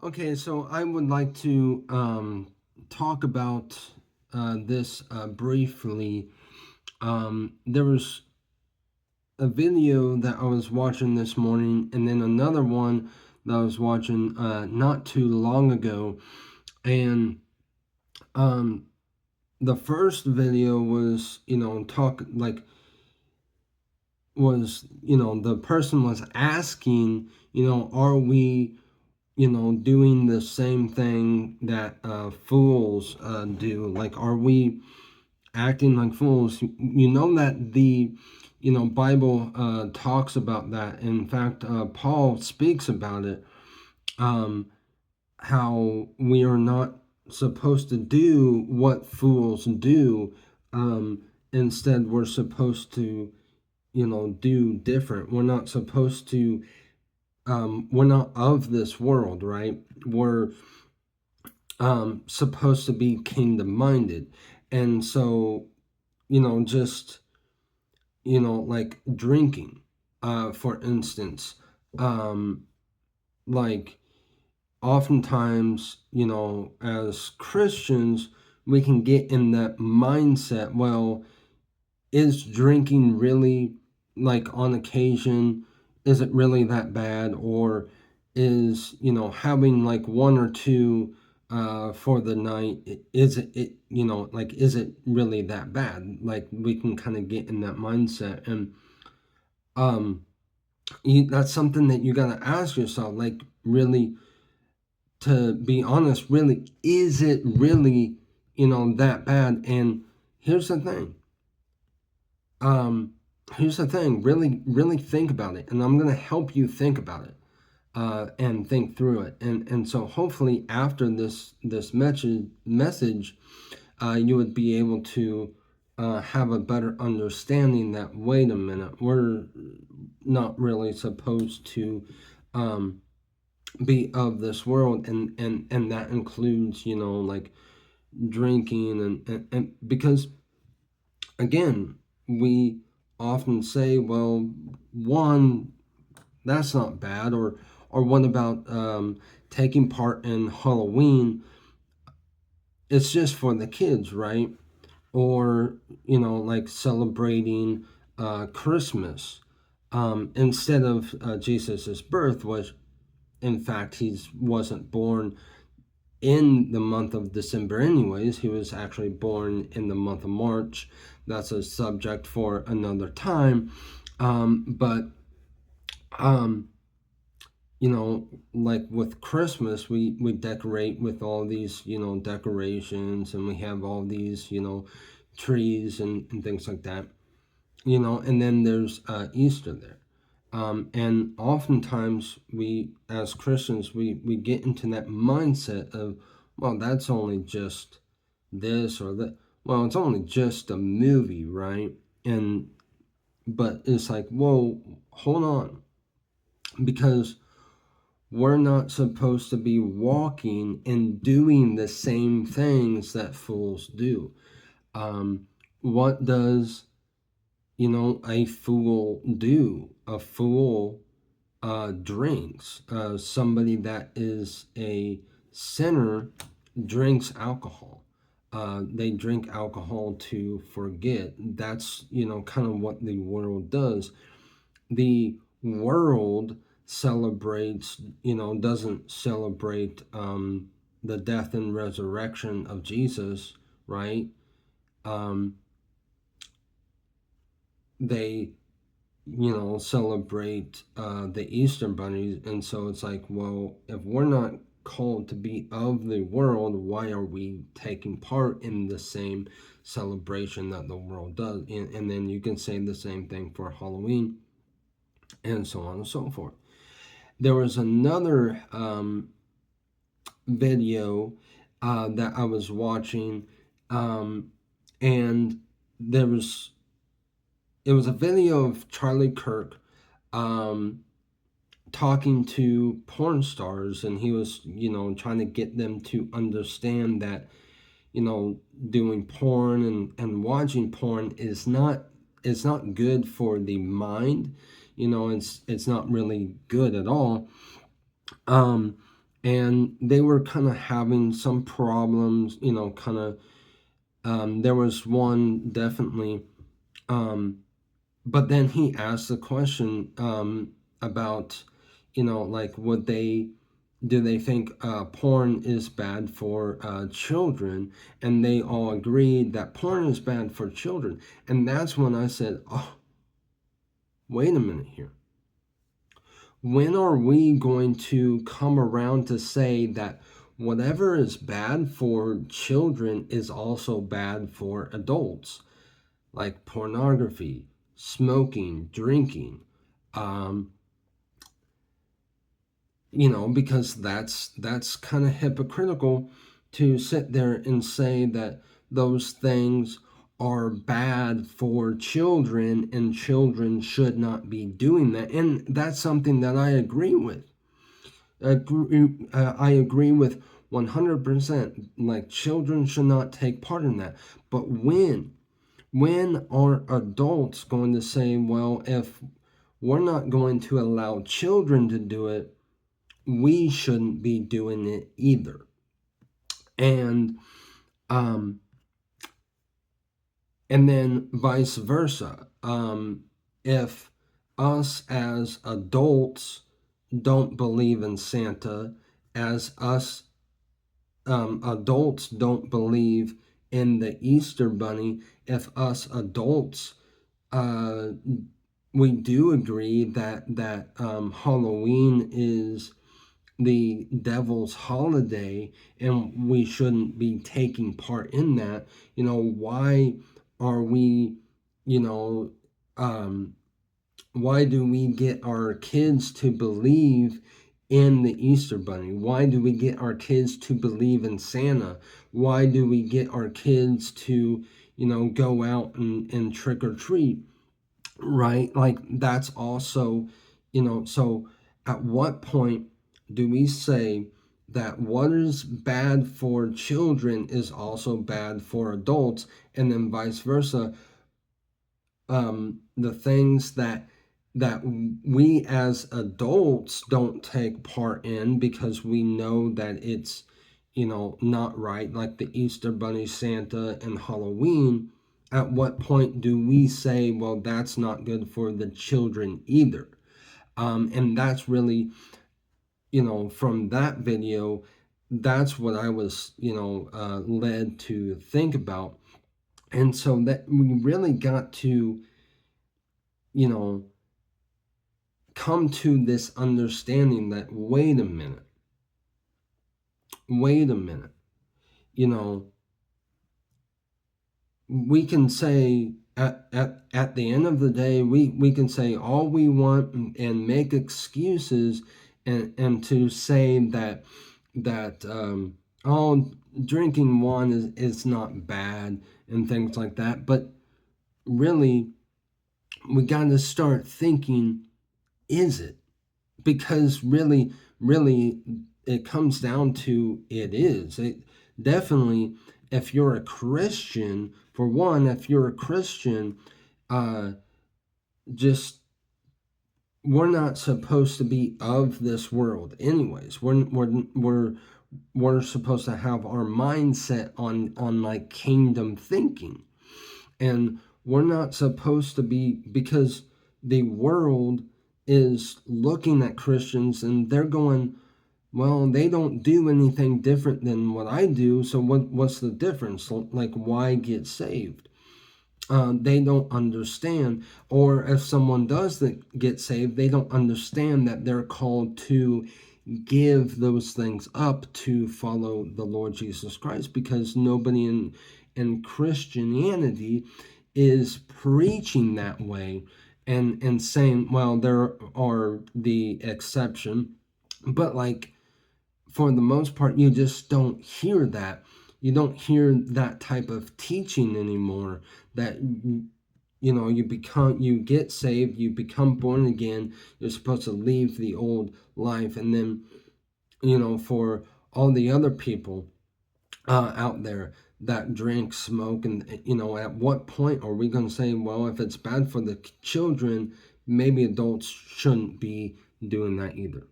Okay, so I would like to talk about this briefly. There was a video that I was watching this morning, and then another one that I was watching not too long ago. And um, the first video was, the person was asking, are we doing the same thing that fools do? Like, are we acting like fools? You know that the Bible talks about that. In fact, Paul speaks about it. Um, how we are not supposed to do what fools do. Instead, we're supposed to do different. We're not supposed to we're not of this world, right? We're supposed to be kingdom minded. And so, just, like drinking, for instance, um, like oftentimes, as Christians, we can get in that mindset. Well, is drinking really, like on occasion, is it really that bad? Or is, having like one or two for the night, is it, like, is it really that bad? Like, we can kind of get in that mindset. And um that's something that you got to ask yourself, like, really, to be honest, really, is it really, that bad? And here's the thing. Um, here's the thing. Really, really think about it, and I'm gonna help you think about it, and think through it. And so hopefully after this message, you would be able to have a better understanding that, wait a minute, we're not really supposed to um, be of this world, and that includes, like drinking, and because, again, we often say, well, one, that's not bad. Or what about taking part in Halloween? It's just for the kids, right? Or, like celebrating Christmas, instead of Jesus's birth, which in fact he wasn't born in the month of December anyways. He was actually born in the month of March. That's a subject for another time. But um, like with Christmas, we decorate with all these, decorations, and we have all these, trees and things like that, and then there's Easter there. And oftentimes we, as Christians, we get into that mindset of, well, that's only just this or that. Well, it's only just a movie, right? And but it's like, whoa, hold on, because we're not supposed to be walking and doing the same things that fools do. What does, a fool do? A fool drinks. Somebody that is a sinner drinks alcohol. They drink alcohol to forget. That's, kind of what the world does. The world celebrates, doesn't celebrate the death and resurrection of Jesus, right? Um, they celebrate the Easter bunnies. And so it's like, well, if we're not called to be of the world, why are we taking part in the same celebration that the world does? And then you can say the same thing for Halloween, and so on and so forth. There was another video that I was watching, and there was it was a video of Charlie Kirk um, talking to porn stars, and he was, trying to get them to understand that, doing porn and watching porn is not, it's not good for the mind. It's not really good at all. Um, and they were kind of having some problems, kind of. There was one definitely, but then he asked the question about, like, do they think porn is bad for children? And they all agreed that porn is bad for children. And that's when I said, oh, wait a minute here. When are we going to come around to say that whatever is bad for children is also bad for adults? Like pornography, smoking, drinking, um, because that's kind of hypocritical to sit there and say that those things are bad for children and children should not be doing that. And that's something that I agree with. I agree with 100%. Like, children should not take part in that. But when are adults going to say, well, if we're not going to allow children to do it, we shouldn't be doing it either? And um, and then vice versa. If us as adults don't believe in Santa, as us adults don't believe in the Easter Bunny, if us adults uh, we do agree that Halloween is the devil's holiday and we shouldn't be taking part in that, why are we, you know, um, why do we get our kids to believe in the Easter Bunny? Why do we get our kids to believe in Santa? Why do we get our kids to, go out and trick or treat? Right? Like, that's also, so at what point do we say that what is bad for children is also bad for adults, and then vice versa? The things that we as adults don't take part in because we know that it's, not right, like the Easter Bunny, Santa, and Halloween. At what point do we say, well, that's not good for the children either? And that's really, from that video, that's what I was, led to think about. And so that we really got to, you know, come to this understanding that, wait a minute, you know, we can say at the end of the day, we can say all we want and make excuses and to say that oh, drinking wine is not bad and things like that. But really, we got to start thinking, is it? Because really, it comes down to, it is. It definitely, if you're a Christian, for one, if you're a Christian, just, we're not supposed to be of this world anyways. We're supposed to have our mindset on like kingdom thinking. And we're not supposed to be, because the world is looking at Christians and they're going, well, they don't do anything different than what I do, so what's the difference? Like, why get saved? They don't understand. Or if someone does get saved, they don't understand that they're called to give those things up to follow the Lord Jesus Christ, because nobody in Christianity is preaching that way and saying, well, there are the exception, but like, for the most part, you just don't hear that. You don't hear that type of teaching anymore. That, you get saved, you become born again, you're supposed to leave the old life, and then, for all the other people out there that drink, smoke, and, at what point are we going to say, well, if it's bad for the children, maybe adults shouldn't be doing that either?